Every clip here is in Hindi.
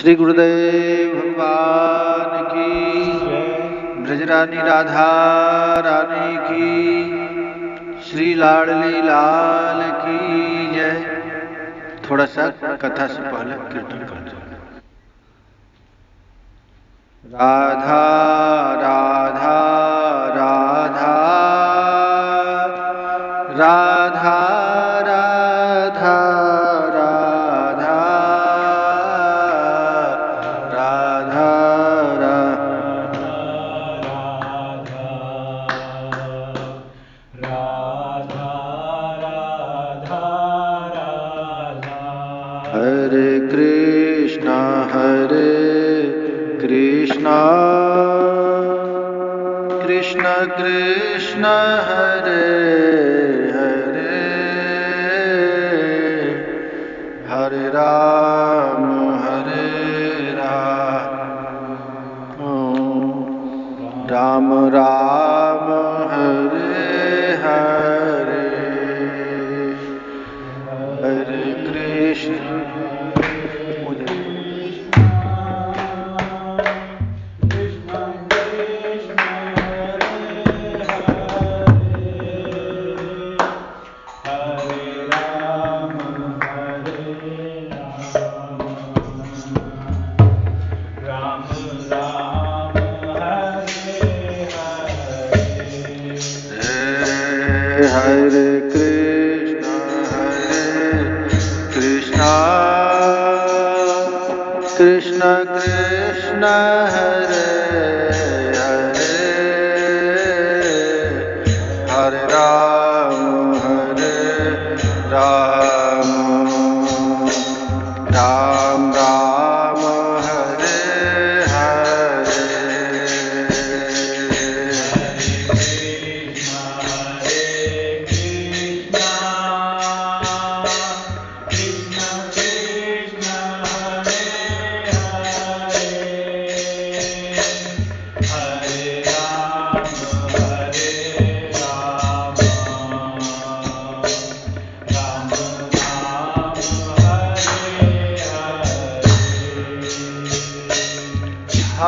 श्री गुरुदेव भगवान की, ब्रजरानी राधा रानी की, श्री लाडली लाल की जय। थोड़ा सा कथा से पहले कीर्तन कर दो। राधा राधा राधा राधा राधा राधा हरे कृष्णा कृष्ण कृष्ण हरे हरे, हरे राम राम राम हरे हरे, हरे कृष्ण कृष्ण कृष्ण हरे हरे, हरे राम राम राम हरे हरे।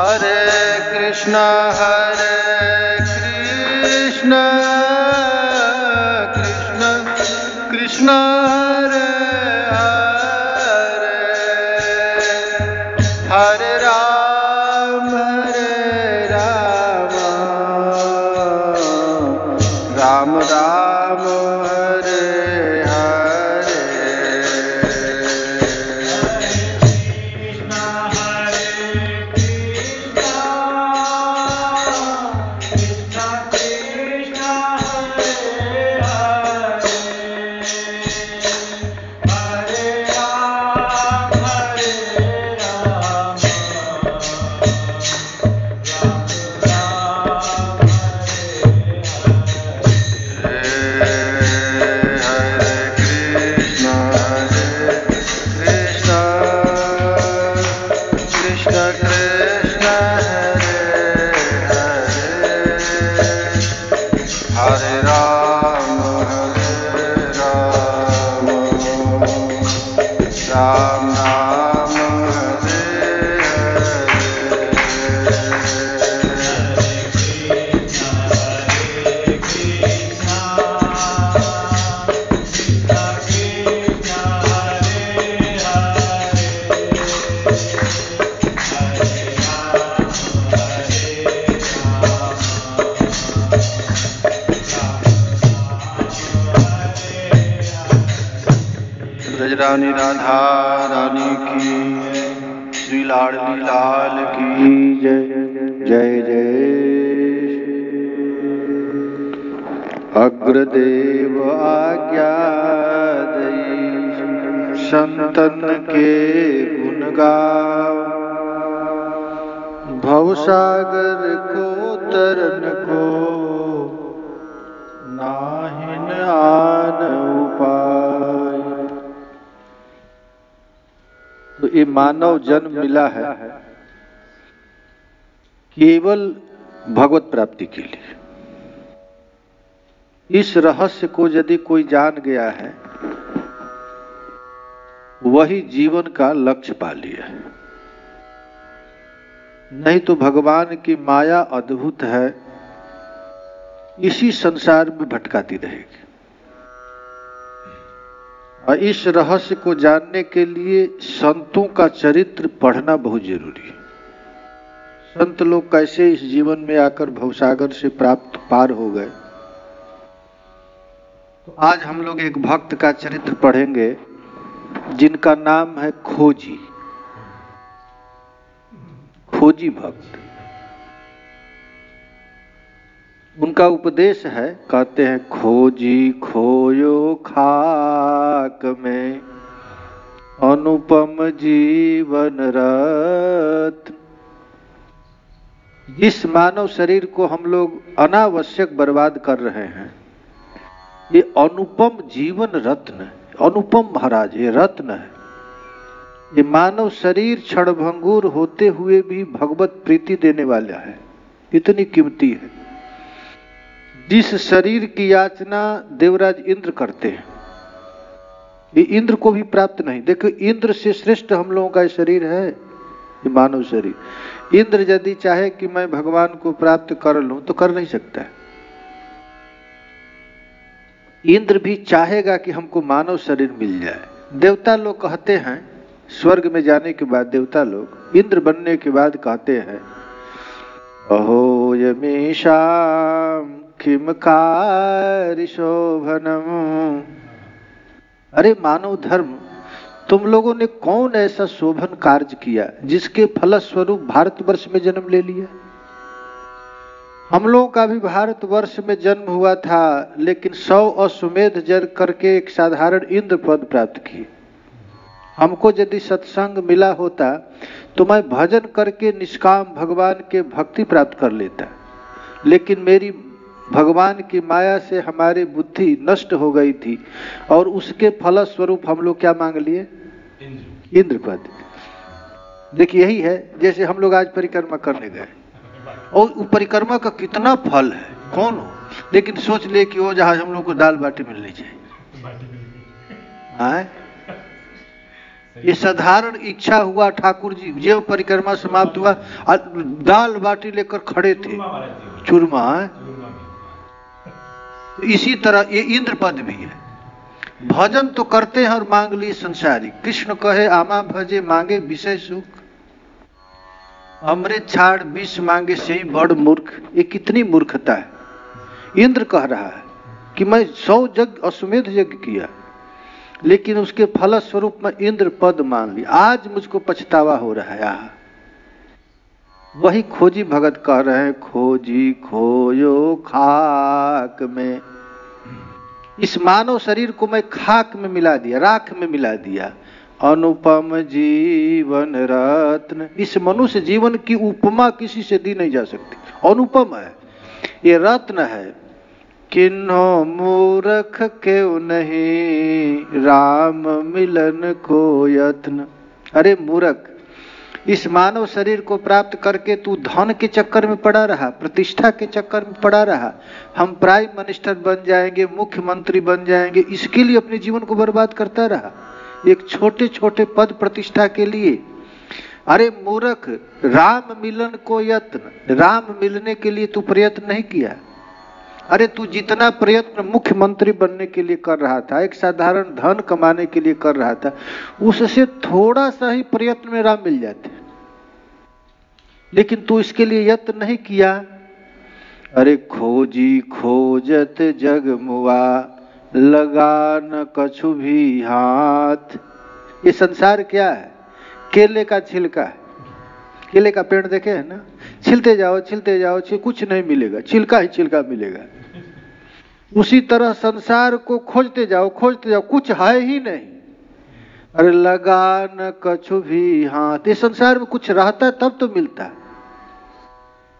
हरे कृष्ण कृष्ण कृष्ण हरे हरे, हरे राम राम राम हरे हरे। ब्रजरानी राधा रानी की, श्री लाडली लाल की जय जय जय। अग्रदेव आज्ञा दई, संतन के गुण गाओ, भवसागर को तरन को नाहिन आन उपाय। तो ये मानव जन्म मिला है केवल भगवत प्राप्ति के लिए। इस रहस्य को यदि कोई जान गया है, वही जीवन का लक्ष्य पा लिया है। नहीं तो भगवान की माया अद्भुत है, इसी संसार में भटकाती रहेगी। और इस रहस्य को जानने के लिए संतों का चरित्र पढ़ना बहुत जरूरी है। संत लोग कैसे इस जीवन में आकर भवसागर से प्राप्त पार हो गए। तो आज हम लोग एक भक्त का चरित्र पढ़ेंगे जिनका नाम है खोजी। खोजी भक्त। उनका उपदेश है, कहते हैं खोजी खोयो खाक में अनुपम जीवन रत्न। जिस मानव शरीर को हम लोग अनावश्यक बर्बाद कर रहे हैं, ये अनुपम जीवन रत्न है। अनुपम महाराज, ये रत्न है। ये मानव शरीर क्षणभंगुर होते हुए भी भगवत प्रीति देने वाला है, इतनी कीमती है। जिस शरीर की याचना देवराज इंद्र करते हैं, ये इंद्र को भी प्राप्त नहीं। देखो, इंद्र से श्रेष्ठ हम लोगों का शरीर है, ये मानव शरीर। इंद्र यदि चाहे कि मैं भगवान को प्राप्त कर लूं तो कर नहीं सकता है। इंद्र भी चाहेगा कि हमको मानव शरीर मिल जाए। देवता लोग कहते हैं, स्वर्ग में जाने के बाद देवता लोग इंद्र बनने के बाद कहते हैं, अहो यमीशाम किम कार्य शोभनम। अरे मानव धर्म, तुम लोगों ने कौन ऐसा शोभन कार्य किया जिसके फलस्वरूप भारतवर्ष में जन्म ले लिया। हम लोगों का भी भारतवर्ष में जन्म हुआ था, लेकिन 100 अश्वमेध जर करके एक साधारण इंद्र पद प्राप्त किए। हमको यदि सत्संग मिला होता तो मैं भजन करके निष्काम भगवान के भक्ति प्राप्त कर लेता, लेकिन मेरी भगवान की माया से हमारी बुद्धि नष्ट हो गई थी और उसके फलस्वरूप हम लोग क्या मांग लिए? इंद्र पद। देखिए, यही है जैसे हम लोग आज परिक्रमा करने गए और परिक्रमा का कितना फल है, कौन हो, लेकिन सोच ले कि वो जहां हम लोग को दाल बाटी मिलनी चाहिए। ये साधारण इच्छा हुआ। ठाकुर जी जब परिक्रमा समाप्त हुआ, दाल बाटी लेकर खड़े थे, चूरमा। इसी तरह ये इंद्र पद भी है। भजन तो करते हैं और मांग ली संसारिक। कृष्ण कहे आमा भजे मांगे विषय सुख, अमृत छाड़ विष मांगे से ही बड़ मूर्ख। ये कितनी मूर्खता है। इंद्र कह रहा है कि मैं 100 यज्ञ अश्वमेध यज्ञ किया, लेकिन उसके फलस्वरूप में इंद्र पद मान ली। आज मुझको पछतावा हो रहा है। वही खोजी भगत कह रहे हैं, खोजी खोयो खाक में। इस मानव शरीर को मैं खाक में मिला दिया, राख में मिला दिया। अनुपम जीवन रत्न। इस मनुष्य जीवन की उपमा किसी से दी नहीं जा सकती। अनुपम है, ये रत्न है। किन्हो मूर्ख क्यों नहीं राम मिलन को यत्न। अरे मूर्ख, इस मानव शरीर को प्राप्त करके तू धन के चक्कर में पड़ा रहा, प्रतिष्ठा के चक्कर में पड़ा रहा। हम प्राइम मिनिस्टर बन जाएंगे, मुख्यमंत्री बन जाएंगे, इसके लिए अपने जीवन को बर्बाद करता रहा, एक छोटे छोटे पद प्रतिष्ठा के लिए। अरे मूर्ख, राम मिलन को यत्न, राम मिलने के लिए तू प्रयत्न नहीं किया। अरे तू जितना प्रयत्न मुख्यमंत्री बनने के लिए कर रहा था, एक साधारण धन कमाने के लिए कर रहा था, उससे थोड़ा सा ही प्रयत्न में राम मिल जाते, लेकिन तू इसके लिए यत्न नहीं किया। अरे खोजी खोजत जग मुआ, लगा न कछु भी हाथ। ये संसार क्या है? केले का छिलका है। केले का पेड़ देखे है ना, छिलते जाओ कुछ नहीं मिलेगा, छिलका ही छिलका मिलेगा। उसी तरह संसार को खोजते जाओ, कुछ है ही नहीं। अरे लगा न कछु भी हाथ। इस संसार में कुछ रहता है तब तो मिलता है।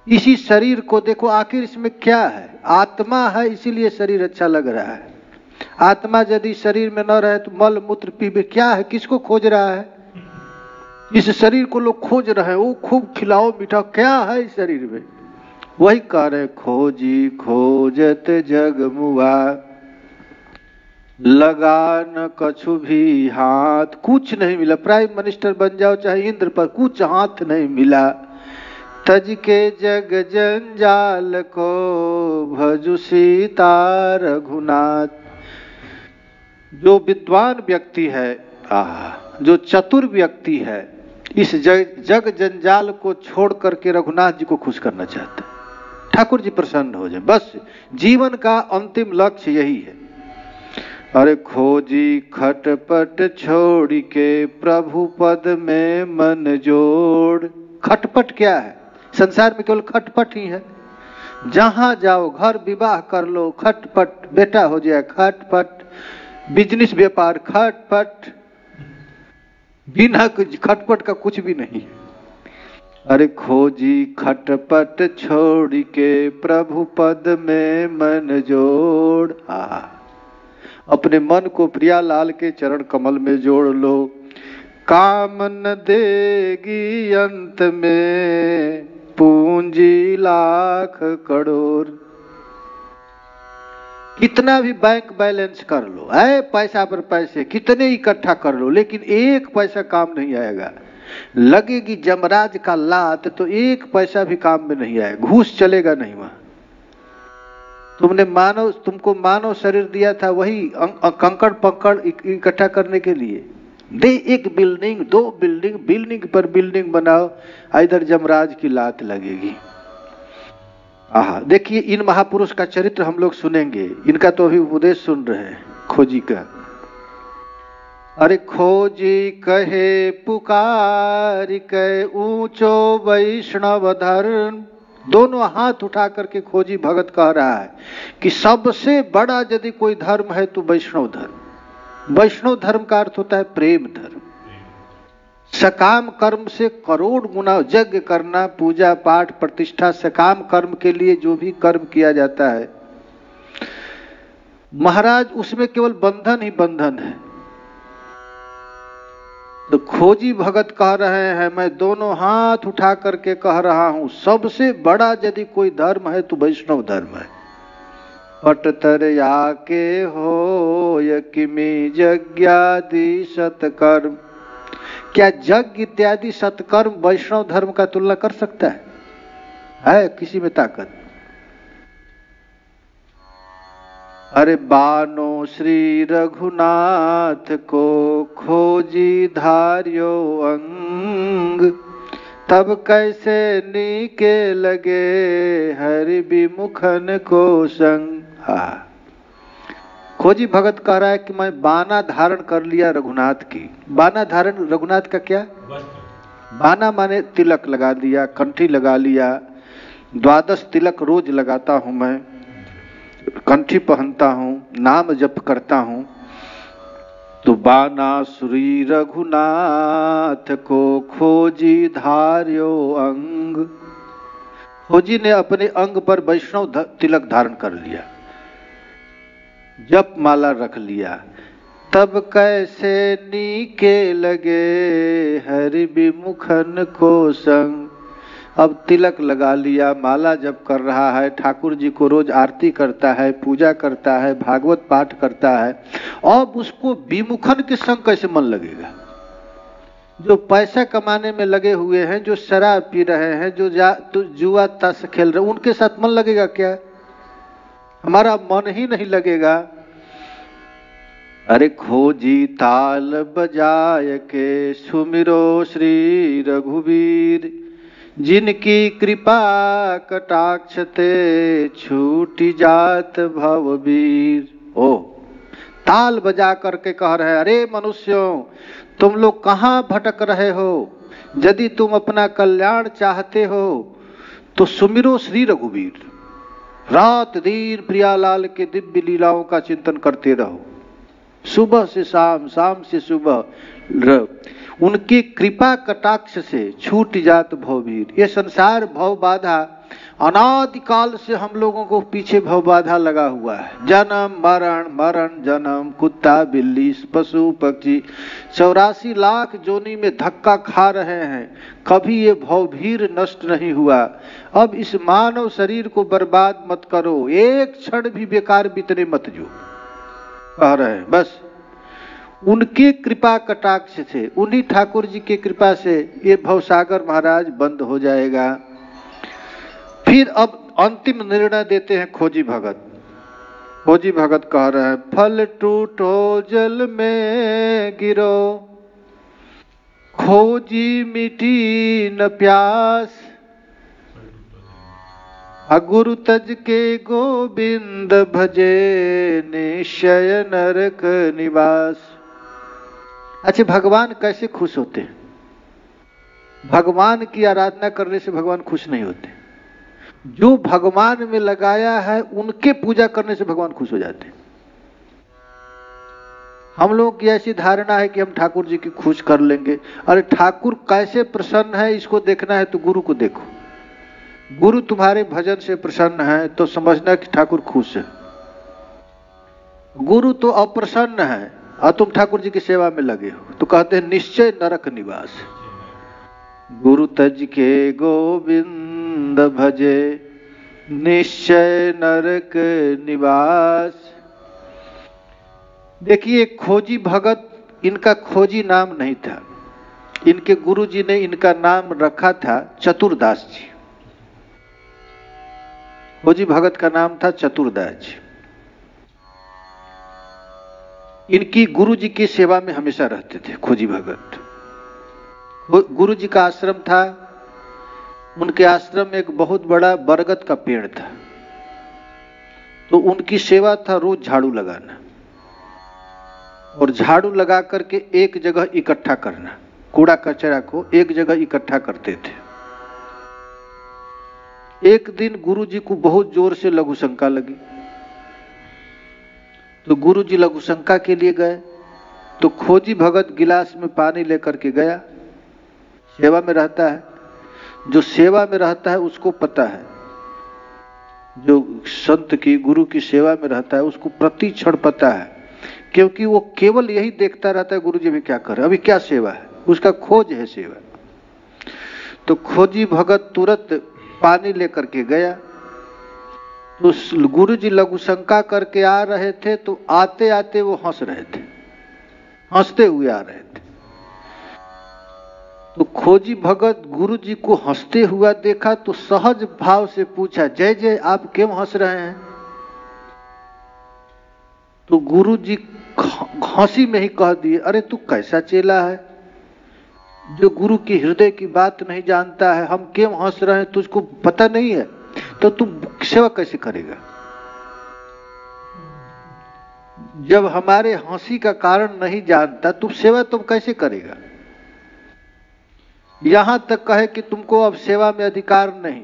इसी शरीर को देखो, आखिर इसमें क्या है? आत्मा है, इसीलिए शरीर अच्छा लग रहा है। आत्मा यदि शरीर में न रहे तो मल मूत्र पीबे, क्या है? किसको खोज रहा है? इस शरीर को लोग खोज रहे हैं। वो खूब खिलाओ मीठा, क्या है इस शरीर में? वही कह रहे, खोजी खोजत जग मुआ, लगा न कछु भी हाथ। कुछ नहीं मिला। प्राइम मिनिस्टर बन जाओ चाहे इंद्र पर, कुछ हाथ नहीं मिला। तज के जग जंजाल को भजु सीता रघुनाथ। जो विद्वान व्यक्ति है, जो चतुर व्यक्ति है, इस जग जंजाल को छोड़ करके रघुनाथ जी को खुश करना चाहता है, ठाकुर जी प्रसन्न हो जाए। बस जीवन का अंतिम लक्ष्य यही है। अरे खोजी खटपट छोड़ के प्रभु पद में मन जोड़। खटपट क्या है? संसार में केवल खटपट ही है। जहां जाओ, घर विवाह कर लो, खटपट, बेटा हो जाए खटपट, बिजनेस व्यापार खटपट, बिना खटपट का कुछ भी नहीं। अरे खोजी खटपट छोड़ के प्रभु पद में मन जोड़। अपने मन को प्रियालाल के चरण कमल में जोड़ लो। काम न देगी अंत में पूंजी लाख करोड़। कितना भी बैंक बैलेंस कर लो, पैसा पर पैसे कितने इकट्ठा कर लो, लेकिन एक पैसा काम नहीं आएगा। लगेगी जमराज का लात तो एक पैसा भी काम में नहीं आएगा, घूस चलेगा नहीं वहां। तुमको मानव शरीर दिया था वही कंकड़ पकड़ इकट्ठा करने के लिए। दे एक बिल्डिंग, दो बिल्डिंग, बिल्डिंग पर बिल्डिंग बनाओ, इधर जमराज की लात लगेगी। देखिए इन महापुरुष का चरित्र हम लोग सुनेंगे, इनका तो अभी उपदेश सुन रहे हैं खोजी का। अरे खोजी कहे पुकार के ऊंचो वैष्णव धर्म। दोनों हाथ उठा करके खोजी भगत कह रहा है कि सबसे बड़ा यदि कोई धर्म है तो वैष्णव धर्म। वैष्णव धर्म का अर्थ होता है प्रेम धर्म। सकाम कर्म से करोड़ गुना यज्ञ करना, पूजा पाठ प्रतिष्ठा, सकाम कर्म के लिए जो भी कर्म किया जाता है महाराज, उसमें केवल बंधन ही बंधन है। तो खोजी भगत कह रहे हैं, मैं दोनों हाथ उठा करके कह रहा हूं, सबसे बड़ा यदि कोई धर्म है तो वैष्णव धर्म है। पटतर याके हो यकिमी यज्ञादि सत्कर्म। क्या यज्ञ इत्यादि सत्कर्म वैष्णव धर्म का तुलना कर सकता है किसी में ताकत? अरे बानो श्री रघुनाथ को खोजी धार्यो अंग, तब कैसे नीके लगे हरि विमुखन को संग। खोजी भगत कह रहा है कि मैं बाना धारण कर लिया रघुनाथ की। बाना धारण रघुनाथ का क्या? बाना माने तिलक लगा दिया, कंठी लगा लिया। 12 तिलक रोज लगाता हूं मैं, कंठी पहनता हूं, नाम जप करता हूं। तो बाना श्री रघुनाथ को खोजी धार्यो अंग। खोजी ने अपने अंग पर वैष्णव तिलक धारण कर लिया, जप माला रख लिया। तब कैसे नीके लगे हरि विमुखन को संग। अब तिलक लगा लिया, माला जप कर रहा है, ठाकुर जी को रोज आरती करता है, पूजा करता है, भागवत पाठ करता है। अब उसको विमुखन के संग कैसे मन लगेगा? जो पैसा कमाने में लगे हुए हैं, जो शराब पी रहे हैं, जो जुआ ताश खेल रहे हैं, उनके साथ मन लगेगा क्या? हमारा मन ही नहीं लगेगा। अरे खोजी ताल बजाय के सुमिरो श्री रघुवीर, जिनकी कृपा कटाक्ष ते छूटी जात भववीर। ओ ताल बजा करके कह रहे हैं, अरे मनुष्यों, तुम लोग कहां भटक रहे हो? यदि तुम अपना कल्याण चाहते हो तो सुमिरो श्री रघुवीर। रात दिन प्रियालाल के दिव्य लीलाओं का चिंतन करते रहो, सुबह से शाम, शाम से सुबह। उनकी कृपा कटाक्ष से छूट जात भववीर। ये संसार भव बाधा, अनादिकाल से हम लोगों को पीछे भव बाधा लगा हुआ है। जन्म मरण, मरण जन्म, कुत्ता बिल्ली पशु पक्षी 84 लाख जोनी में धक्का खा रहे हैं, कभी ये भवभीर नष्ट नहीं हुआ। अब इस मानव शरीर को बर्बाद मत करो, एक क्षण भी बेकार बीतने मत जो, कह रहे हैं। बस उनकी कृपा कटाक्ष से, उन्हीं ठाकुर जी की कृपा से ये भवसागर महाराज बंद हो जाएगा। फिर अब अंतिम निर्णय देते हैं खोजी भगत। खोजी भगत कह रहे हैं, फल टूटो जल में गिरो, खोजी मिटी न प्यास, गुरु तज के गोविंद भजे, निश्चय नरक निवास। अच्छा, भगवान कैसे खुश होते हैं? भगवान की आराधना करने से भगवान खुश नहीं होते। जो भगवान में लगाया है उनके पूजा करने से भगवान खुश हो जाते हैं। हम लोगों की ऐसी धारणा है कि हम ठाकुर जी की खुश कर लेंगे। अरे ठाकुर कैसे प्रसन्न है इसको देखना है तो गुरु को देखो। गुरु तुम्हारे भजन से प्रसन्न है तो समझना कि ठाकुर खुश है। गुरु तो अप्रसन्न है और तुम ठाकुर जी की सेवा में लगे हो तो कहते हैं निश्चय नरक निवास। गुरु तज के गोविंद भजे, निश्चय नरक निवास। देखिए, खोजी भगत, इनका खोजी नाम नहीं था। इनके गुरु जी ने इनका नाम रखा था चतुरदास जी। खोजी भगत का नाम था चतुरदास जी। इनकी गुरु जी की सेवा में हमेशा रहते थे खोजी भगत। गुरु जी का आश्रम था, उनके आश्रम में एक बहुत बड़ा बरगद का पेड़ था, तो उनकी सेवा था रोज झाड़ू लगाना और झाड़ू लगा करके एक जगह इकट्ठा करना। कूड़ा कचरा को एक जगह इकट्ठा करते थे। एक दिन गुरु जी को बहुत जोर से लघु शंका लगी, तो गुरु जी लघु शंका के लिए गए। तो खोजी भगत गिलास में पानी लेकर के गया। सेवा में रहता है, जो सेवा में रहता है उसको पता है, जो संत की गुरु की सेवा में रहता है उसको प्रति क्षण पता है, क्योंकि वो केवल यही देखता रहता है गुरु जी भी क्या कर रहे, अभी क्या सेवा है, उसका खोज है सेवा। तो खोजी भगत तुरंत पानी लेकर के गया। तो गुरु जी लघु शंका करके आ रहे थे, तो आते आते वो हंस रहे थे, हंसते हुए आ रहे थे। तो खोजी भगत गुरु जी को हंसते हुआ देखा तो सहज भाव से पूछा, जय जय, आप क्यों हंस रहे हैं? तो गुरु जी हंसी में ही कह दिए, अरे तू कैसा चेला है जो गुरु की हृदय की बात नहीं जानता है। हम क्यों हंस रहे हैं तुझको पता नहीं है, तो तू सेवा कैसे करेगा? जब हमारे हंसी का कारण नहीं जानता तू सेवा तुम कैसे करेगा? यहां तक कहे कि तुमको अब सेवा में अधिकार नहीं।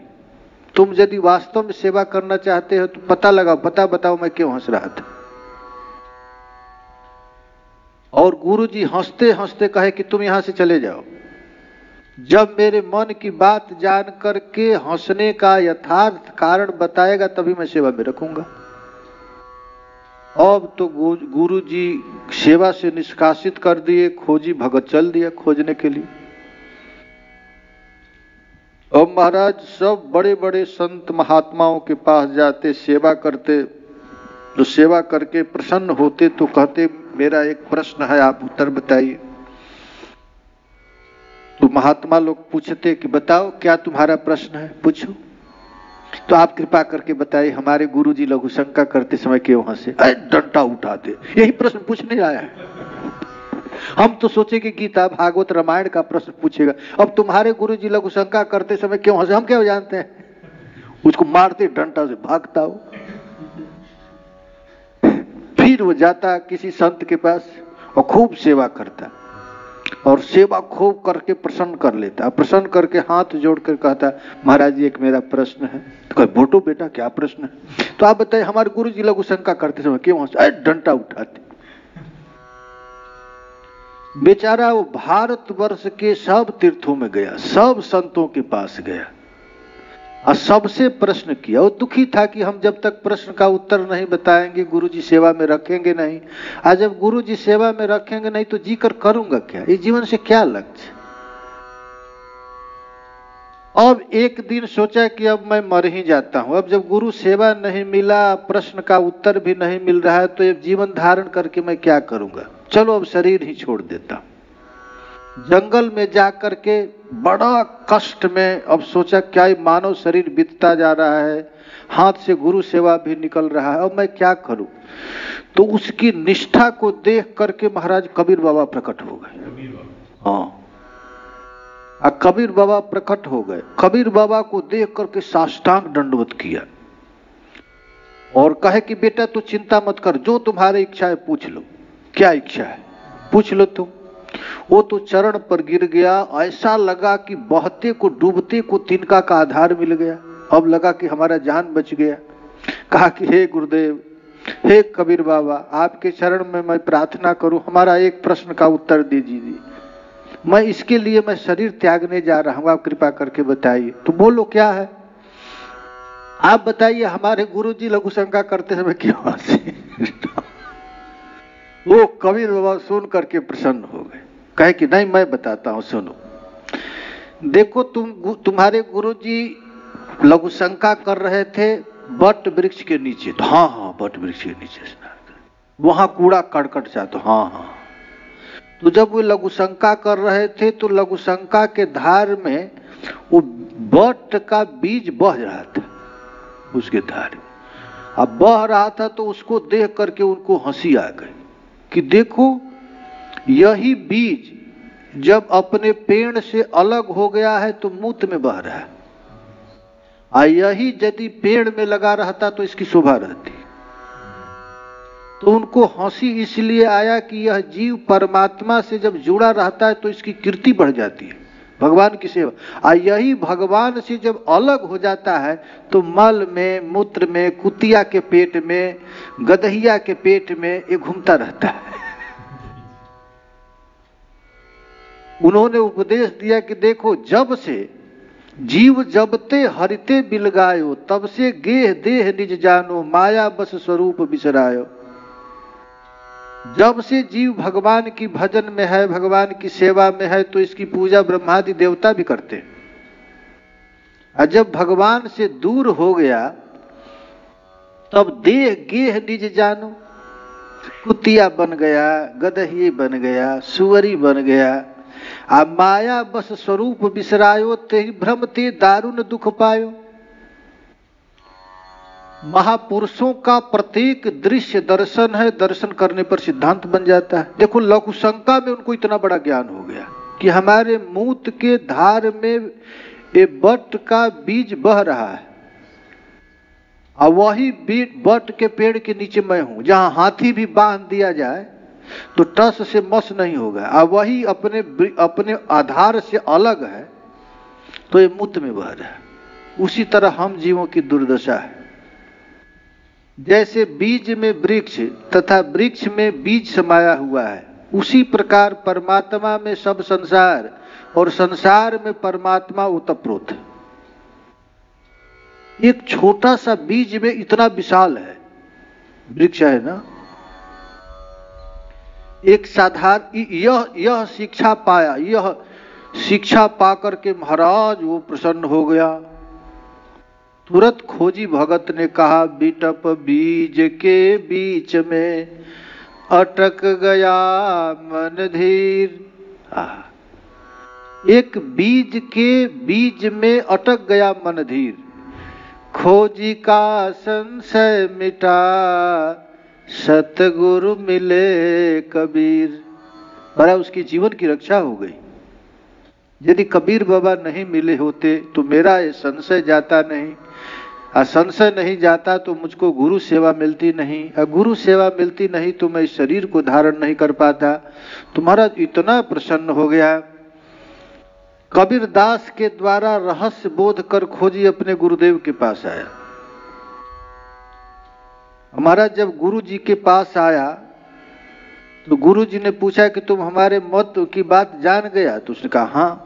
तुम यदि वास्तव में सेवा करना चाहते हो तो पता लगाओ, बताओ मैं क्यों हंस रहा था। और गुरुजी हंसते हंसते कहे कि तुम यहां से चले जाओ। जब मेरे मन की बात जान करके हंसने का यथार्थ कारण बताएगा तभी मैं सेवा में रखूंगा। अब तो गुरुजी सेवा से निष्कासित कर दिए। खोजी भगत चल दिया खोजने के लिए। अब महाराज सब बड़े बड़े संत महात्माओं के पास जाते, सेवा करते, तो सेवा करके प्रसन्न होते तो कहते मेरा एक प्रश्न है, आप उत्तर बताइए। तो महात्मा लोग पूछते कि बताओ क्या तुम्हारा प्रश्न है, पूछो। तो आप कृपा करके बताइए हमारे गुरुजी लघु शंका करते समय क्यों हंसे? डंडा उठाते, यही प्रश्न पूछने आया है। हम तो सोचे कि गीता भागवत रामायण का प्रश्न पूछेगा। अब तुम्हारे गुरुजी लघु शंका करते समय क्यों हंसे, हम क्या जानते हैं? उसको मारते डंडा से, भागता हो। फिर वो जाता किसी संत के पास और खूब सेवा करता, और सेवा खूब करके प्रसन्न कर लेता। प्रसन्न करके हाथ जोड़ कर कहता, महाराज जी एक मेरा प्रश्न है। तो कहे बोलो बेटा क्या प्रश्न है? तो आप बताइए हमारे गुरु जी लघु शंका करते समय क्यों हंसे? डंडा उठाते। बेचारा वो भारतवर्ष के सब तीर्थों में गया, सब संतों के पास गया और सबसे प्रश्न किया। वो दुखी था कि हम जब तक प्रश्न का उत्तर नहीं बताएंगे गुरुजी सेवा में रखेंगे नहीं। आज जब गुरुजी सेवा में रखेंगे नहीं तो जी कर करूंगा क्या? इस जीवन से क्या लक्ष्य? अब एक दिन सोचा कि अब मैं मर ही जाता हूं। अब जब गुरु सेवा नहीं मिला, प्रश्न का उत्तर भी नहीं मिल रहा है, तो अब जीवन धारण करके मैं क्या करूंगा? चलो अब शरीर ही छोड़ देता हूं। जंगल में जा करके बड़ा कष्ट में, अब सोचा क्या ये मानव शरीर बीतता जा रहा है, हाथ से गुरु सेवा भी निकल रहा है, अब मैं क्या करूं। तो उसकी निष्ठा को देख करके महाराज कबीर बाबा प्रकट हो गए। हाँ, कबीर बाबा प्रकट हो गए। कबीर बाबा को देख करके साष्टांग दंडवत किया और कहे कि बेटा तू चिंता मत कर, जो तुम्हारी इच्छा है पूछ लो। क्या इच्छा है पूछ लो तुम। वो तो चरण पर गिर गया, ऐसा लगा कि बहते को डूबते को तिनका का आधार मिल गया। अब लगा कि हमारा जान बच गया। कहा कि हे गुरुदेव, हे कबीर बाबा, आपके चरण में मैं प्रार्थना करूं, हमारा एक प्रश्न का उत्तर दीजिए। मैं इसके लिए मैं शरीर त्यागने जा रहा हूं, आप कृपा करके बताइए। तो बोलो क्या है, आप बताइए। हमारे गुरुजी लघु शंका करते समय क्यों हंसे। वो कबीर बाबा सुन करके प्रसन्न हो गए, कहे कि नहीं मैं बताता हूं, सुनो। देखो तुम्हारे गुरुजी लघु शंका कर रहे थे बट वृक्ष के नीचे। तो हाँ हाँ, बट वृक्ष के नीचे वहां कूड़ा करकट जा। तो हाँ हाँ। तो जब वो लघु शंका कर रहे थे तो लघु शंका के धार में वो बट का बीज बह रहा था, उसके धार में अब बह रहा था। तो उसको देख करके उनको हंसी आ गई कि देखो यही बीज जब अपने पेड़ से अलग हो गया है तो मूत में बह रहा है, और यही यदि पेड़ में लगा रहता तो इसकी शोभा रहती। तो उनको हंसी इसलिए आया कि यह जीव परमात्मा से जब जुड़ा रहता है तो इसकी कीर्ति बढ़ जाती है, भगवान की सेवा। और यही भगवान से जब अलग हो जाता है तो मल में, मूत्र में, कुतिया के पेट में, गदहिया के पेट में ये घूमता रहता है। उन्होंने उपदेश दिया कि देखो जब से जीव जबते हरिते बिलगायो, तब से गेह देह निज जानो, माया बस स्वरूप बिसरायो। जब से जीव भगवान की भजन में है, भगवान की सेवा में है, तो इसकी पूजा ब्रह्मादि देवता भी करते हैं। और जब भगवान से दूर हो गया तब देह गेह निज जानो, कुतिया बन गया, गदही बन गया, सुअरी बन गया। आ माया बस स्वरूप बिसरायो, ते भ्रम ते दारुण दुख पायो। महापुरुषों का प्रत्येक दृश्य दर्शन है, दर्शन करने पर सिद्धांत बन जाता है। देखो लघु शंका में उनको इतना बड़ा ज्ञान हो गया कि हमारे मूत के धार में ये बट का बीज बह रहा है, और वही बट के पेड़ के नीचे मैं हूं। जहां हाथी भी बांध दिया जाए तो टस से मस नहीं होगा, और वही अपने आधार से अलग है तो ये मूत में बह रहा है। उसी तरह हम जीवों की दुर्दशा है। जैसे बीज में वृक्ष तथा वृक्ष में बीज समाया हुआ है, उसी प्रकार परमात्मा में सब संसार और संसार में परमात्मा ओतप्रोत है। एक छोटा सा बीज में इतना विशाल है वृक्ष, है ना। एक साधारण यह शिक्षा पाया, यह शिक्षा पाकर के महाराज वो प्रसन्न हो गया। तुरंत खोजी भगत ने कहा, बिटप बीज के बीच में अटक गया मन धीर। एक बीज के बीज में अटक गया मन धीर, खोजी का संशय मिटा, सतगुरु मिले कबीर। बड़ा उसकी जीवन की रक्षा हो गई। यदि कबीर बाबा नहीं मिले होते तो मेरा ये संशय जाता नहीं, और संशय नहीं जाता तो मुझको गुरु सेवा मिलती नहीं, और गुरु सेवा मिलती नहीं तो मैं इस शरीर को धारण नहीं कर पाता। तुम्हारा इतना प्रसन्न हो गया। कबीर दास के द्वारा रहस्य बोध कर खोजी अपने गुरुदेव के पास आया। हमारा जब गुरु जी के पास आया तो गुरु जी ने पूछा कि तुम हमारे मत की बात जान गया? तो उसने कहा हाँ।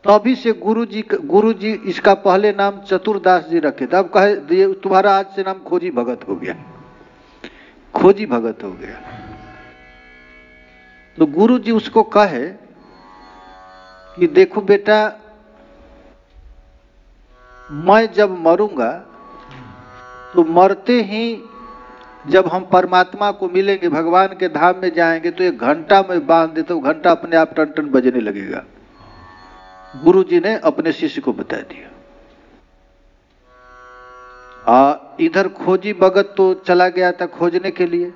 तभी से गुरु जी इसका पहले नाम चतुरदास जी रखे थे, अब कहे तुम्हारा आज से नाम खोजी भगत हो गया, खोजी भगत हो गया। तो गुरु जी उसको कहे कि देखो बेटा, मैं जब मरूंगा तो मरते ही जब हम परमात्मा को मिलेंगे, भगवान के धाम में जाएंगे, तो 1 घंटा में बांध दे तो घंटा अपने आप टन टन बजने लगेगा। गुरु जी ने अपने शिष्य को बता दिया। इधर खोजी भगत तो चला गया था खोजने के लिए,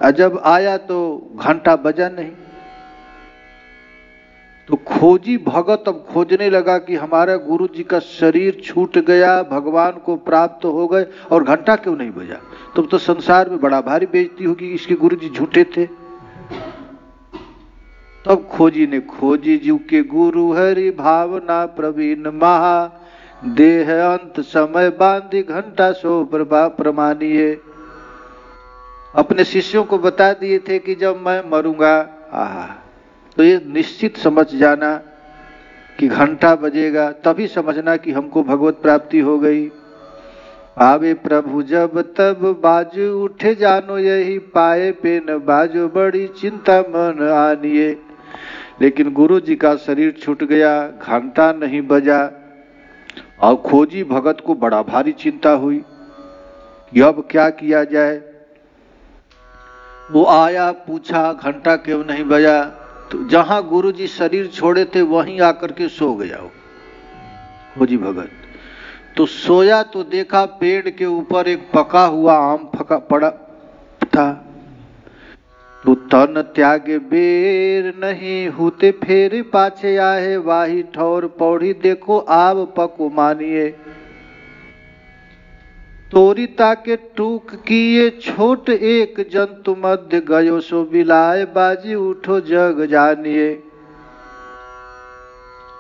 और जब आया तो घंटा बजा नहीं। तो खोजी भगत अब खोजने लगा कि हमारा गुरु जी का शरीर छूट गया, भगवान को प्राप्त हो गए, और घंटा क्यों नहीं बजा। तो संसार में बड़ा भारी बेइज्जती होगी, इसके गुरु जी झूठे थे। तब खोजी ने खोजी जीव के गुरु हरि भावना प्रवीण महा, देह अंत समय बांधी घंटा सो प्रमाणिए। अपने शिष्यों को बता दिए थे कि जब मैं मरूंगा, तो ये निश्चित समझ जाना कि घंटा बजेगा, तभी समझना कि हमको भगवत प्राप्ति हो गई। आवे प्रभु जब तब बाजू उठे जानो, यही पाए पे न बाजो बड़ी चिंता मन आनिए। लेकिन गुरु जी का शरीर छूट गया, घंटा नहीं बजा, और खोजी भगत को बड़ा भारी चिंता हुई कि अब क्या किया जाए। वो आया, पूछा घंटा क्यों नहीं बजा। तो जहां गुरु जी शरीर छोड़े थे वहीं आकर के सो गया वो खोजी भगत। तो सोया तो देखा पेड़ के ऊपर एक पका हुआ आम पड़ा था। तो तन त्यागे बेर नहीं होते, फेर पाछे आए वाही ठौर पौड़ी, देखो आव पको मानिए। तोरी ताके टूक किए छोट, एक जंतु मध्य गयो सो बिलाए, बाजी उठो जग जानिए।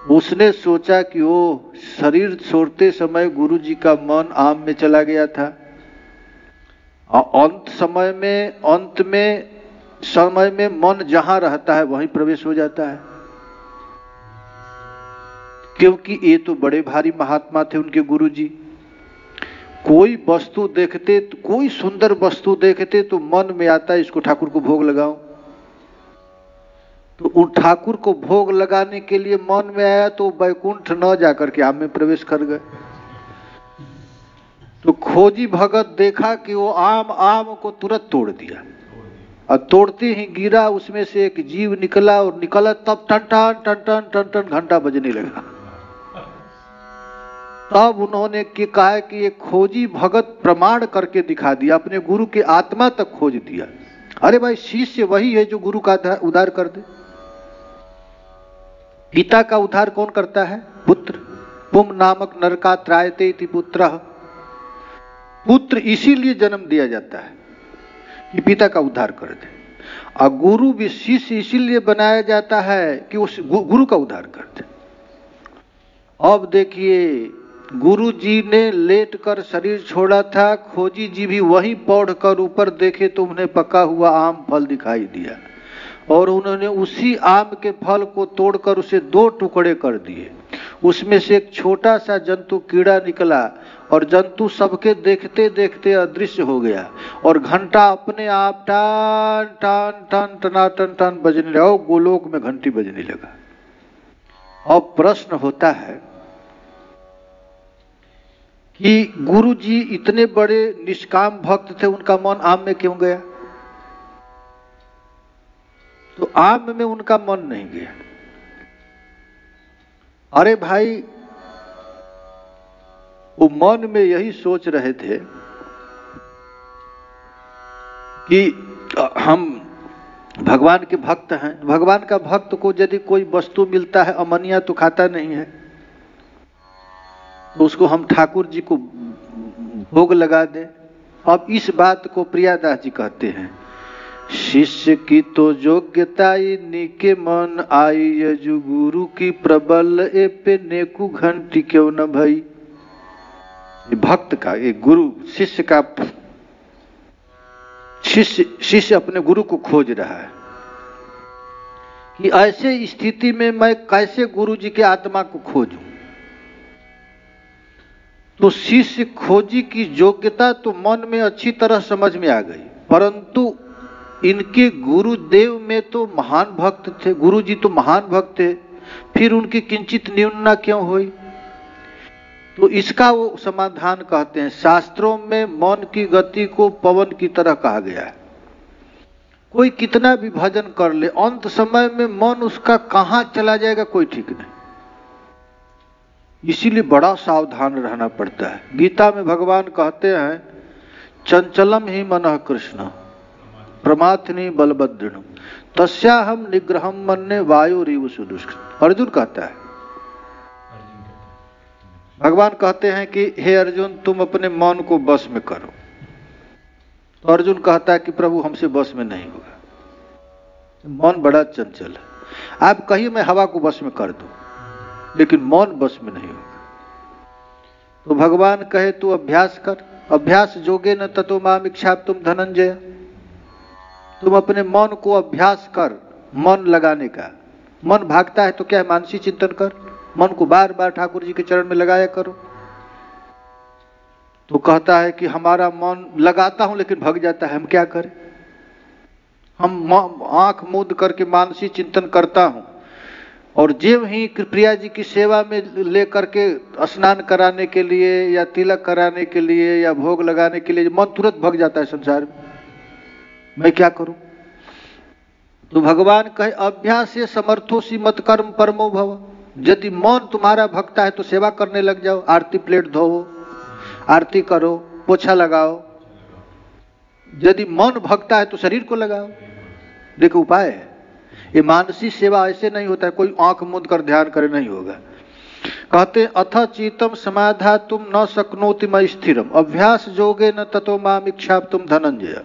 उसने सोचा कि वो शरीर छोड़ते समय गुरु जी का मन आम में चला गया था, और अंत में समय में मन जहां रहता है वहीं प्रवेश हो जाता है। क्योंकि ये तो बड़े भारी महात्मा थे उनके गुरु जी। कोई वस्तु देखते, कोई सुंदर वस्तु देखते तो मन में आता है इसको ठाकुर को भोग लगाऊं। तो उन ठाकुर को भोग लगाने के लिए मन में आया तो वैकुंठ न जाकर के आम में प्रवेश कर गए। तो खोजी भगत देखा कि वो आम को तुरंत तोड़ दिया, और तोड़ते ही गिरा, उसमें से एक जीव निकला, और निकला तब टन टन टन टन टन टन घंटा बजने लगा। तब उन्होंने कहा कि ये खोजी भगत प्रमाण करके दिखा दिया, अपने गुरु के आत्मा तक खोज दिया। अरे भाई, शिष्य वही है जो गुरु का उद्धार कर दे। पिता का उद्धार कौन करता है? पुत्र। पुम नामक नरका त्रायते इति पुत्रः। पुत्र इसीलिए जन्म दिया जाता है कि पिता का उद्धार कर दे, और गुरु भी शिष्य इसीलिए बनाया जाता है कि उस गुरु का उद्धार कर दे। अब देखिए, गुरु जी ने लेट कर शरीर छोड़ा था, खोजी जी भी वहीं पौड़ कर ऊपर देखे तो उन्हें पका हुआ आम फल दिखाई दिया, और उन्होंने उसी आम के फल को तोड़कर उसे 2 टुकड़े कर दिए। उसमें से एक छोटा सा जंतु कीड़ा निकला, और जंतु सबके देखते देखते अदृश्य हो गया, और घंटा अपने आप टन टन टन टनाटन टन बजने लगा, गोलोक में घंटी बजने लगा। अब प्रश्न होता है कि गुरु जी इतने बड़े निष्काम भक्त थे, उनका मन आम में क्यों गया? तो आम में उनका मन नहीं गया। अरे भाई, वो मन में यही सोच रहे थे कि हम भगवान के भक्त हैं, भगवान का भक्त को यदि कोई वस्तु मिलता है, अमनिया तो खाता नहीं है, तो उसको हम ठाकुर जी को भोग लगा दें। अब इस बात को प्रियादास जी कहते हैं, शिष्य की तो योग्यता नीके मन आई, यजु गुरु की प्रबल ए पे नेकु घंटी क्यों न भई। भक्त का, एक गुरु शिष्य का, शिष्य अपने गुरु को खोज रहा है कि ऐसे स्थिति में मैं कैसे गुरु जी के आत्मा को खोजूं। तो शिष्य खोजी की योग्यता तो मन में अच्छी तरह समझ में आ गई, परंतु इनके गुरुदेव में तो महान भक्त थे, गुरु जी तो महान भक्त थे, फिर उनकी किंचित न्यूनता क्यों हुई? तो इसका वो समाधान कहते हैं। शास्त्रों में मन की गति को पवन की तरह कहा गया है। कोई कितना भी भजन कर ले, अंत समय में मन उसका कहां चला जाएगा कोई ठीक नहीं। इसीलिए बड़ा सावधान रहना पड़ता है। गीता में भगवान कहते हैं, चंचलम ही मनः कृष्ण प्रमाथिनी बलभद्रणम तस्याहम निग्रहम मन्ये वायुरीव सुदुष्कृत। अर्जुन कहता है, भगवान कहते हैं कि हे अर्जुन, तुम अपने मन को बस में करो। तो अर्जुन कहता है कि प्रभु हमसे बस में नहीं होगा, मन बड़ा चंचल है। आप कहिए मैं हवा को बस में कर दूं, लेकिन मन बस में नहीं होगा। तो भगवान कहे तू अभ्यास कर, अभ्यास जोगे न ततो माम इच्छाप्तुम धनंजय। तुम अपने मन को अभ्यास कर, मन लगाने का। मन भागता है तो क्या है, मानसी चिंतन कर, मन को बार बार ठाकुर जी के चरण में लगाया करो। तो कहता है कि हमारा मन लगाता हूं लेकिन भाग जाता है, हम क्या करें। हम आंख मूंद करके मानसी चिंतन करता हूं, और जेव ही प्रिया जी की सेवा में लेकर के स्नान कराने के लिए या तिलक कराने के लिए या भोग लगाने के लिए मन तुरंत भाग जाता है संसार में, मैं क्या करूं। तो भगवान कहे अभ्यास से समर्थोसी मत कर्म परमो भव। यदि मन तुम्हारा भगता है तो सेवा करने लग जाओ, आरती प्लेट धोओ, आरती करो, पोछा लगाओ। यदि मन भगता है तो शरीर को लगाओ। देखो उपाय है। ये मानसी सेवा ऐसे नहीं होता है कोई आंख मूंद कर ध्यान करे, नहीं होगा। कहते अथ चीतम समाधा तुम न शक्नोति मयि स्थिरम अभ्यास जोगे न ततो माम इच्छाप्तुम धनंजय।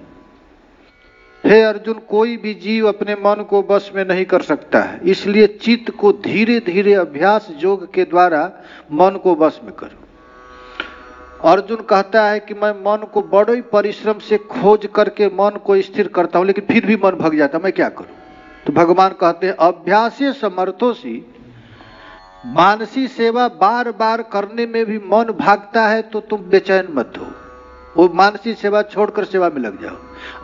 हे अर्जुन, कोई भी जीव अपने मन को बस में नहीं कर सकता है, इसलिए चित्त को धीरे धीरे अभ्यास योग के द्वारा मन को बस में करो। अर्जुन कहता है कि मैं मन को बड़े ही परिश्रम से खोज करके मन को स्थिर करता हूं, लेकिन फिर भी मन भग जाता, मैं क्या करूं। तो भगवान कहते हैं अभ्यासे समर्थोसी, मानसी सेवा बार बार करने में भी मन भागता है तो तुम बेचैन मत हो, वो मानसी सेवा छोड़कर सेवा में लग जाओ।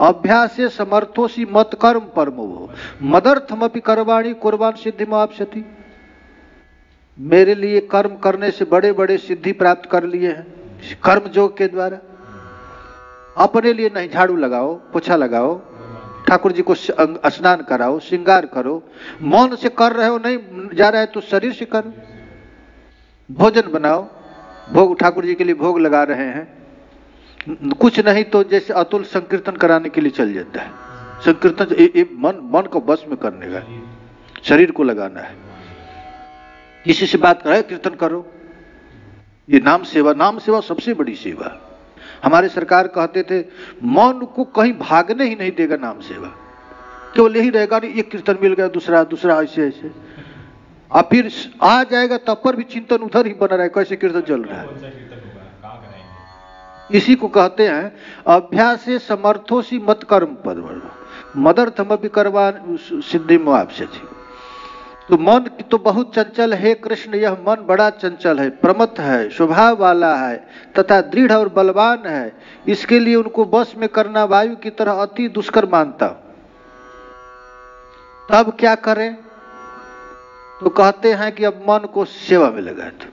अभ्यासे समर्थोसी मत कर्म परमो हो मदर्थमपि कर्वाणि कुर्बान सिद्धिमाप्स्यति। मेरे लिए कर्म करने से बड़े बड़े सिद्धि प्राप्त कर लिए हैं कर्म योग के द्वारा। अपने लिए नहीं, झाड़ू लगाओ, पोछा लगाओ, ठाकुर जी को स्नान कराओ, श्रृंगार करो। मन से कर रहे हो, नहीं जा रहा है तो शरीर से करो। भोजन बनाओ, भोग ठाकुर जी के लिए भोग लगा रहे हैं, कुछ नहीं तो जैसे अतुल संकीर्तन कराने के लिए चल जाता है। संकीर्तन मन को बस में करने का, शरीर को लगाना है। किसी से बात कराए, कीर्तन करो। ये नाम सेवा सबसे बड़ी सेवा। हमारे सरकार कहते थे मन को कहीं भागने ही नहीं देगा नाम सेवा, केवल यही रहेगा नहीं एक कीर्तन मिल गया, दूसरा ऐसे ऐसे। अब फिर आ जाएगा तब पर भी चिंतन उधर ही बना रहा है, कैसे कीर्तन चल रहा है। इसी को कहते हैं अभ्यासे समर्थोसी मत कर्म पद मदर्थमपि कर्वाण सिद्धिमाप्स्यति। तो मन तो बहुत चंचल है कृष्ण, यह मन बड़ा चंचल है, प्रमत्त है, स्वभाव वाला है तथा दृढ़ और बलवान है। इसके लिए उनको बस में करना वायु की तरह अति दुष्कर मानता। तब क्या करें। तो कहते हैं कि अब मन को सेवा में लगा दो।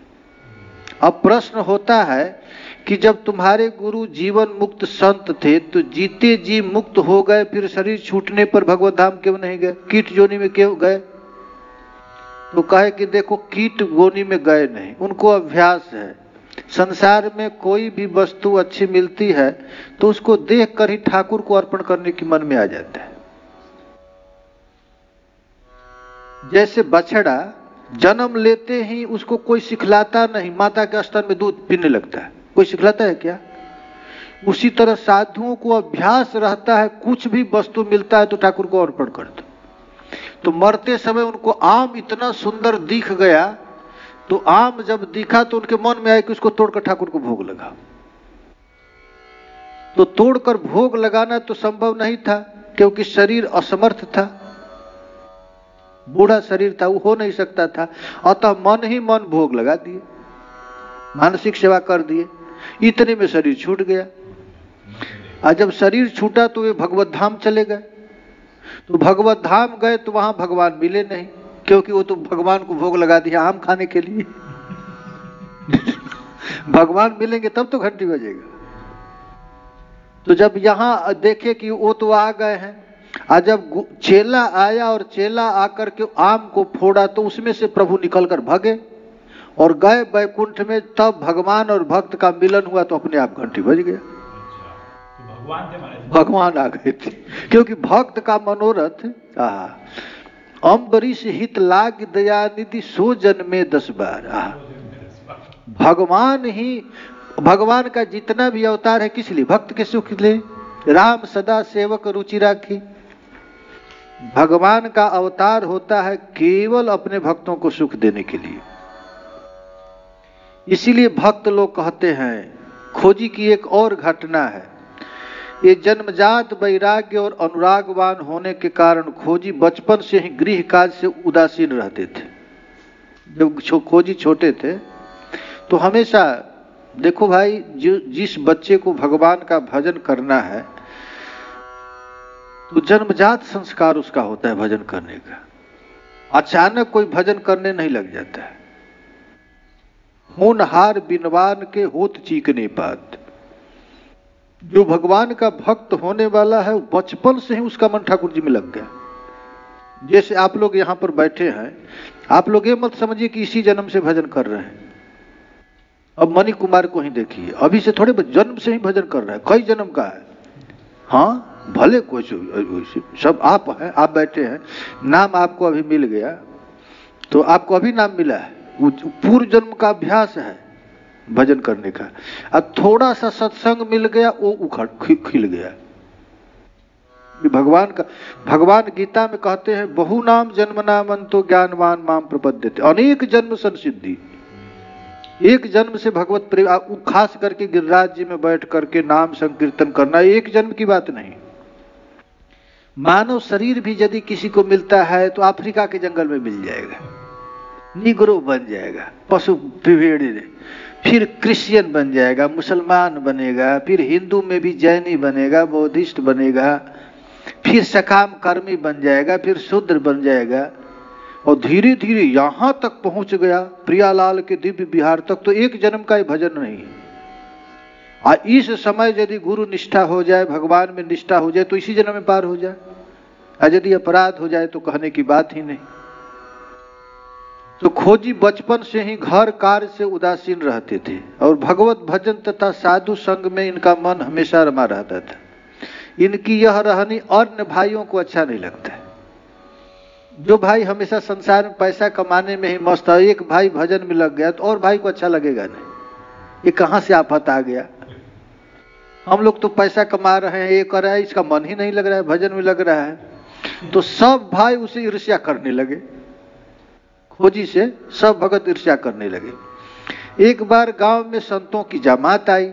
अब प्रश्न होता है कि जब तुम्हारे गुरु जीवन मुक्त संत थे तो जीते जी मुक्त हो गए, फिर शरीर छूटने पर भगवत धाम क्यों नहीं गए, कीट योनि में क्यों गए। तो कहे कि देखो कीट योनि में गए नहीं, उनको अभ्यास है। संसार में कोई भी वस्तु अच्छी मिलती है तो उसको देख कर ही ठाकुर को अर्पण करने की मन में आ जाता है। जैसे बछड़ा जन्म लेते ही उसको कोई सिखलाता नहीं, माता के स्तन में दूध पीने लगता है, कोई सिखलाता है क्या। उसी तरह साधुओं को अभ्यास रहता है, कुछ भी वस्तु मिलता है तो ठाकुर को अर्पण कर दो। तो मरते समय उनको आम इतना सुंदर दिख गया, तो आम जब दिखा तो उनके मन में आया कि उसको तोड़कर ठाकुर को भोग लगाओ। तो तोड़कर भोग लगाना तो संभव नहीं था क्योंकि शरीर असमर्थ था, बूढ़ा शरीर था, वो हो नहीं सकता था। अतः मन ही मन भोग लगा दिए, मानसिक सेवा कर दिए, इतने में शरीर छूट गया। और जब शरीर छूटा तो वे भगवत धाम चले गए। तो भगवत धाम गए तो वहां भगवान मिले नहीं, क्योंकि वो तो भगवान को भोग लगा दिया आम खाने के लिए। भगवान मिलेंगे तब तो घंटी बजेगा। तो जब यहाँ देखे कि वो तो आ गए हैं, और जब चेला आया और चेला आकर के आम को फोड़ा तो उसमें से प्रभु निकलकर भागे और गए वैकुंठ में, तब भगवान और भक्त का मिलन हुआ तो अपने आप घंटी बज गया। भगवान आ गए थे, क्योंकि भक्त का मनोरथ अम्बरीश हित लाग दयानिधि सो जन्मे 10 बार। भगवान ही, भगवान का जितना भी अवतार है किस लिए? भक्त के सुख ले। राम सदा सेवक रुचि राखी। भगवान का अवतार होता है केवल अपने भक्तों को सुख देने के लिए। इसीलिए भक्त लोग कहते हैं, खोजी की एक और घटना है, ये जन्मजात वैराग्य और अनुरागवान होने के कारण खोजी बचपन से ही गृह काज से उदासीन रहते थे। जब खोजी छोटे थे तो हमेशा देखो भाई, जिस बच्चे को भगवान का भजन करना है तो जन्मजात संस्कार उसका होता है भजन करने का। अचानक कोई भजन करने नहीं लग जाता है। होनहार बिनवान के होत चीकने पात। जो भगवान का भक्त होने वाला है बचपन से ही उसका मन ठाकुर जी में लग गया। जैसे आप लोग यहां पर बैठे हैं, आप लोग ये मत समझिए कि इसी जन्म से भजन कर रहे हैं। अब मणि कुमार को ही देखिए, अभी से थोड़े जन्म से ही भजन कर रहा है, कई जन्म का है। हाँ भले कोई सब आप हैं, आप बैठे हैं, नाम आपको अभी मिल गया तो आपको अभी नाम मिला है, पूर्व जन्म का अभ्यास है भजन करने का। अब थोड़ा सा सत्संग मिल गया, वो उखड़ खिल गया। भगवान का, भगवान गीता में कहते हैं, बहु नाम जन्म नामंतो ज्ञानवान माम प्रपद्यते। अनेक जन्म संसिद्धि। एक जन्म से भगवत प्रेम, खास करके गिरिराज जी में बैठ करके नाम संकीर्तन करना एक जन्म की बात नहीं। मानव शरीर भी यदि किसी को मिलता है तो अफ्रीका के जंगल में मिल जाएगा, निग्रो बन जाएगा, पशु पिभेड़ी, फिर क्रिश्चियन बन जाएगा, मुसलमान बनेगा, फिर हिंदू में भी जैनी बनेगा, बौद्धिस्ट बनेगा, फिर सकाम कर्मी बन जाएगा, फिर शूद्र बन जाएगा, और धीरे धीरे यहां तक पहुंच गया प्रियालाल के दिव्य विहार तक। तो एक जन्म का ही भजन नहीं है। और इस समय यदि गुरु निष्ठा हो जाए, भगवान में निष्ठा हो जाए तो इसी जन्म में पार हो जाए। और यदि अपराध हो जाए तो कहने की बात ही नहीं। तो खोजी बचपन से ही घर कार्य से उदासीन रहते थे और भगवत भजन तथा साधु संग में इनका मन हमेशा रमा रहता था। इनकी यह रहनी अन्य भाइयों को अच्छा नहीं लगता है। जो भाई हमेशा संसार में पैसा कमाने में ही मस्त है, एक भाई भजन में लग गया तो और भाई को अच्छा लगेगा नहीं। ये कहां से आफत आ गया? हम लोग तो पैसा कमा रहे हैं, ये कर रहा है, इसका मन ही नहीं लग रहा है, भजन में लग रहा है। तो सब भाई उसे ईर्ष्या करने लगे, खोजी से सब भगत ईर्ष्या करने लगे। एक बार गांव में संतों की जमात आई।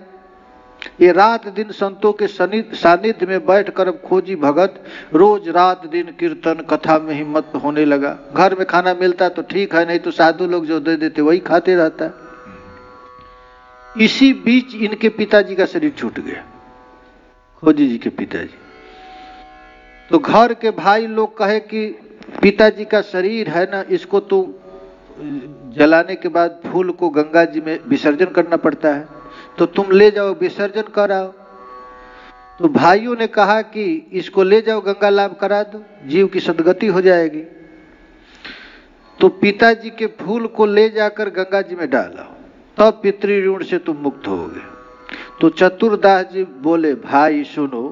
ये रात दिन संतों के सानिध्य में बैठकर अब खोजी भगत रोज रात दिन कीर्तन कथा में हिम्मत होने लगा। घर में खाना मिलता तो ठीक है, नहीं तो साधु लोग जो दे देते वही खाते रहता। इसी बीच इनके पिताजी का शरीर छूट गया, खोजी जी के पिताजी। तो घर के भाई लोग कहे कि पिताजी का शरीर है ना, इसको तो जलाने के बाद फूल को गंगा जी में विसर्जन करना पड़ता है, तो तुम ले जाओ विसर्जन कराओ। तो भाइयों ने कहा कि इसको ले जाओ गंगा लाभ करा दो, जीव की सदगति हो जाएगी। तो पिताजी के फूल को ले जाकर गंगा जी में डालो, तब पितृ ऋण से तुम मुक्त होगे। तो चतुरदास जी बोले, भाई सुनो,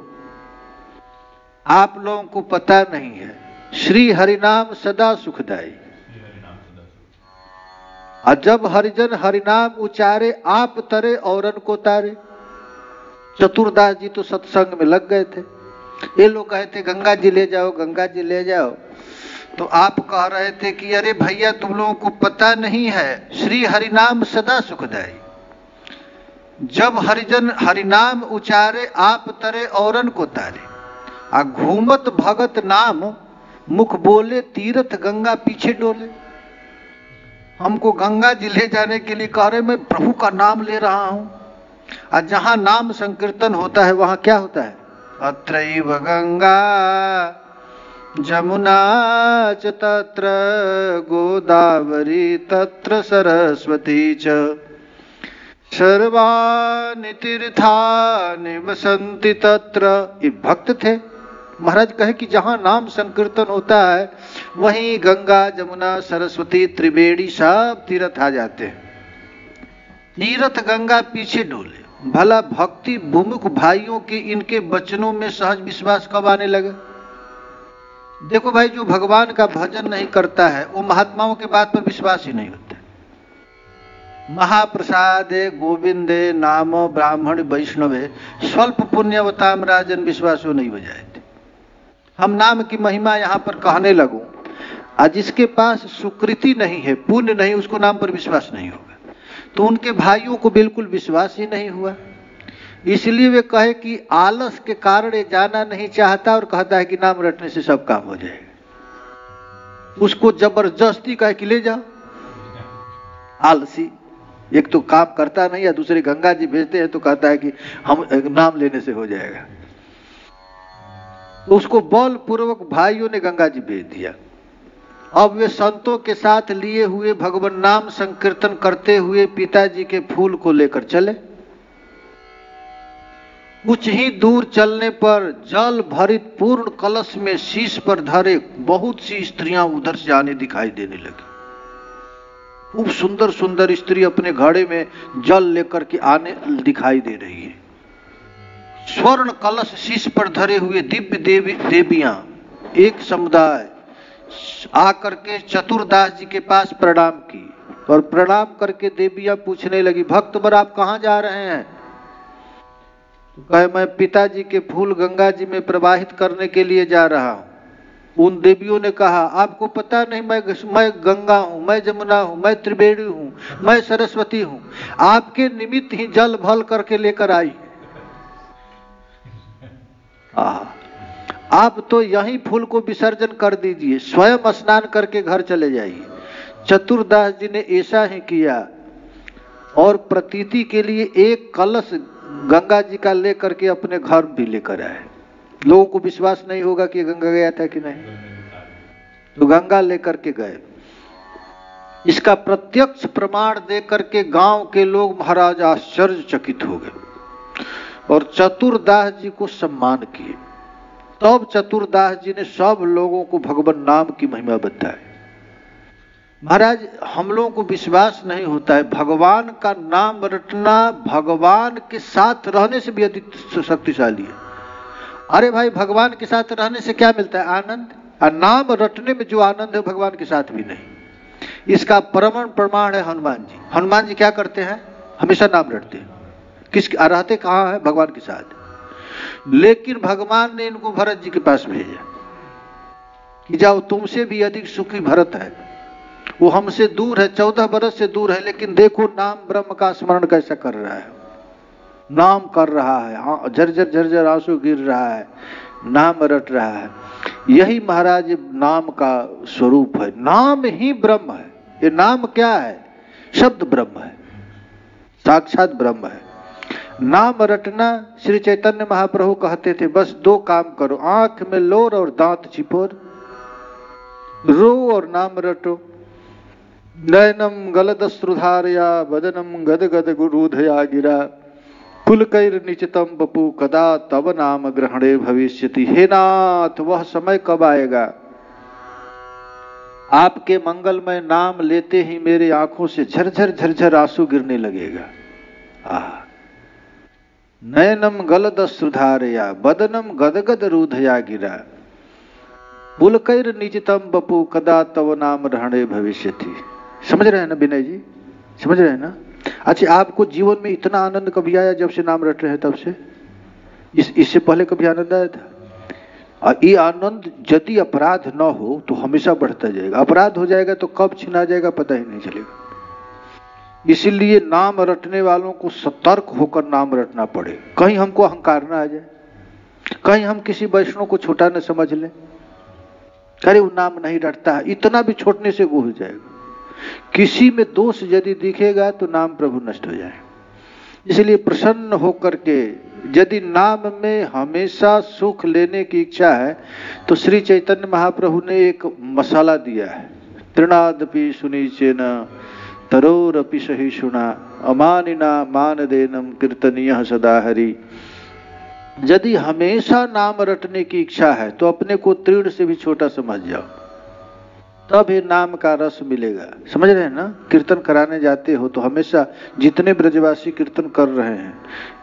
आप लोगों को पता नहीं है, श्री हरिनाम सदा सुखदाई। और जब हरिजन हरिनाम उचारे, आप तरे औरन को तारे। चतुरदास जी तो सत्संग में लग गए थे। ये लोग कहे थे गंगा जी ले जाओ, गंगा जी ले जाओ। तो आप कह रहे थे कि अरे भैया तुम लोगों को पता नहीं है, श्री हरिनाम सदा सुखदाई। जब हरिजन हरिनाम उचारे, आप तरे औरन को तारे। आ घूमत भगत नाम मुख बोले, तीर्थ गंगा पीछे डोले। हमको गंगा जी ले जाने के लिए कह रहे, मैं प्रभु का नाम ले रहा हूं। और जहां नाम संकीर्तन होता है वहां क्या होता है? अत्रैव गंगा जमुना च तत्र गोदावरी तत्र सरस्वती च सर्वाणि तीर्थानि वसन्ति तत्र। ये भक्त थे। महाराज कहे कि जहां नाम संकीर्तन होता है वहीं गंगा, जमुना, सरस्वती, त्रिवेणी सब तीर्थ आ जाते हैं। तीर्थ गंगा पीछे डोले। भला भक्ति भूमुख भाइयों के इनके वचनों में सहज विश्वास कब आने लगे? देखो भाई, जो भगवान का भजन नहीं करता है वो महात्माओं के बात पर विश्वास ही नहीं होता। महाप्रसादे गोविंदे नामो ब्राह्मण वैष्णवे स्वल्प पुण्यवताम राजन विश्वासो नहीं हो जाए थे। हम नाम की महिमा यहां पर कहने लगूं, आज जिसके पास सुकृति नहीं है, पुण्य नहीं, उसको नाम पर विश्वास नहीं होगा। तो उनके भाइयों को बिल्कुल विश्वास ही नहीं हुआ। इसलिए वे कहे कि आलस के कारण ये जाना नहीं चाहता और कहता है कि नाम रटने से सब काम हो जाएगा। उसको जबरदस्ती कहे कि ले जाओ। आलसी, एक तो काम करता नहीं, या दूसरे गंगा जी भेजते हैं तो कहता है कि हम नाम लेने से हो जाएगा। तो उसको बलपूर्वक भाइयों ने गंगा जी भेज दिया। अब वे संतों के साथ लिए हुए भगवान नाम संकीर्तन करते हुए पिताजी के फूल को लेकर चले। कुछ ही दूर चलने पर जल भरित पूर्ण कलश में शीश पर धरे बहुत सी स्त्रियां उधर से आने दिखाई देने लगी। खूब सुंदर सुंदर स्त्री अपने घड़े में जल लेकर के आने दिखाई दे रही है। स्वर्ण कलश शीश पर धरे हुए दिव्य देवियां एक समुदाय आकर के चतुरदास जी के पास प्रणाम की और प्रणाम करके देवियां पूछने लगी, भक्तवर आप कहां जा रहे हैं? तो कहे, मैं पिताजी के फूल गंगा जी में प्रवाहित करने के लिए जा रहा हूं। उन देवियों ने कहा, आपको पता नहीं मैं गंगा हूं, मैं जमुना हूं, मैं त्रिवेणी हूं, मैं सरस्वती हूं, आपके निमित्त ही जल भल करके लेकर आई। आप तो यहीं फूल को विसर्जन कर दीजिए, स्वयं स्नान करके घर चले जाइए। चतुरदास जी ने ऐसा ही किया और प्रतीति के लिए एक कलश गंगा जी का लेकर के अपने घर भी लेकर आए। लोगों को विश्वास नहीं होगा कि गंगा गया था कि नहीं, तो गंगा लेकर के गए। इसका प्रत्यक्ष प्रमाण देकर के गांव के लोग महाराज आश्चर्यचकित हो गए और चतुरदास जी को सम्मान किए। तब चतुरदास जी ने सब लोगों को भगवान नाम की महिमा बताई। महाराज, हम लोगों को विश्वास नहीं होता है, भगवान का नाम रटना भगवान के साथ रहने से भी अधिक शक्तिशाली है। अरे भाई, भगवान के साथ रहने से क्या मिलता है? आनंद। और नाम रटने में जो आनंद है भगवान के साथ भी नहीं। इसका प्रमाण है हनुमान जी। हनुमान जी क्या करते हैं? हमेशा नाम रटते हैं। रहते कहाँ है? भगवान के साथ। लेकिन भगवान ने इनको भरत जी के पास भेजा कि जाओ, तुमसे भी अधिक सुखी भरत है, वो हमसे दूर है, 14 बरस से दूर है, लेकिन देखो नाम ब्रह्म का स्मरण कैसा कर रहा है, नाम कर रहा है, झरझर झरझर आंसू गिर रहा है, नाम रट रहा है। यही महाराज नाम का स्वरूप है। नाम ही ब्रह्म है। ये नाम क्या है? शब्द ब्रह्म है, साक्षात ब्रह्म है। नाम रटना, श्री चैतन्य महाप्रभु कहते थे, बस 2 काम करो, आंख में लोर और दांत चिपोर, रो और नाम रटो। नयनम गलदश्रुधारया वदनम गदगद गुरुधया गिरा पुलकैर निचितम बपू कदा तब नाम ग्रहणे भविष्यति। हे नाथ, वह समय कब आएगा आपके मंगलमय नाम लेते ही मेरे आंखों से झरझर झरझर आंसू गिरने लगेगा। नयनम गलदश्रुधारया वदनम गदगद रुधया गिरा पुलकैर निचितम बपू कदा तव नाम ग्रहणे भविष्यति। समझ रहे हैं ना विनय जी? समझ रहे हैं ना? अच्छा, आपको जीवन में इतना आनंद कभी आया जब से नाम रट रहे हैं तब से? इससे पहले कभी आनंद आया था? और ये आनंद यदि अपराध न हो तो हमेशा बढ़ता जाएगा। अपराध हो जाएगा तो कब छिना जाएगा पता ही नहीं चलेगा। इसीलिए नाम रटने वालों को सतर्क होकर नाम रटना पड़े। कहीं हमको अहंकार न आ जाए, कहीं हम किसी वैष्णव को छोटा न समझ लें, अरे वो नाम नहीं रटता है, इतना भी छोड़ने से वो हो जाएगा। किसी में दोष यदि दिखेगा तो नाम प्रभु नष्ट हो जाए। इसलिए प्रसन्न होकर के, यदि नाम में हमेशा सुख लेने की इच्छा है तो श्री चैतन्य महाप्रभु ने एक मसाला दिया है, तृणादपि सुनीचेन तरोरपि सहिष्णुना अमानिना मानदेनम कीर्तनीय सदा हरि। यदि हमेशा नाम रटने की इच्छा है तो अपने को तीर्ण से भी छोटा समझ जाओ, तब ये नाम का रस मिलेगा। समझ रहे हैं ना? कीर्तन कराने जाते हो तो हमेशा जितने ब्रजवासी कीर्तन कर रहे हैं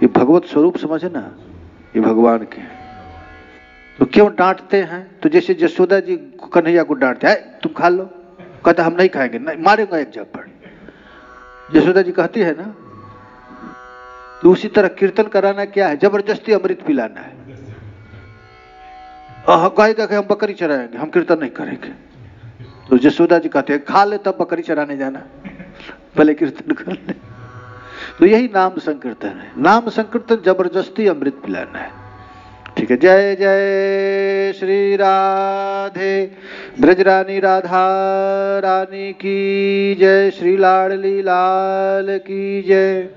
ये भगवत स्वरूप समझे ना, ये भगवान के। तो क्यों डांटते हैं? तो जैसे यशोदा जी कन्हैया को डांटते हैं, तुम खा लो, कहता हम नहीं खाएंगे, नहीं मारेंगे एक झापड़। यशोदा जी कहती है ना। तो उसी तरह कीर्तन कराना क्या है? जबरदस्ती अमृत पिलाना है। कहेगा कि हम बकरी चराएंगे, हम कीर्तन नहीं करेंगे। तो यशोदा जी कहते हैं खा ले तब बकरी चराने जाना, पहले कीर्तन कर ले। तो यही नाम संकीर्तन है। नाम संकीर्तन जबरदस्ती अमृत पिलाना है। ठीक है। जय जय श्री राधे ब्रजरानी राधा रानी की जय, श्री लाडली लाल की जय।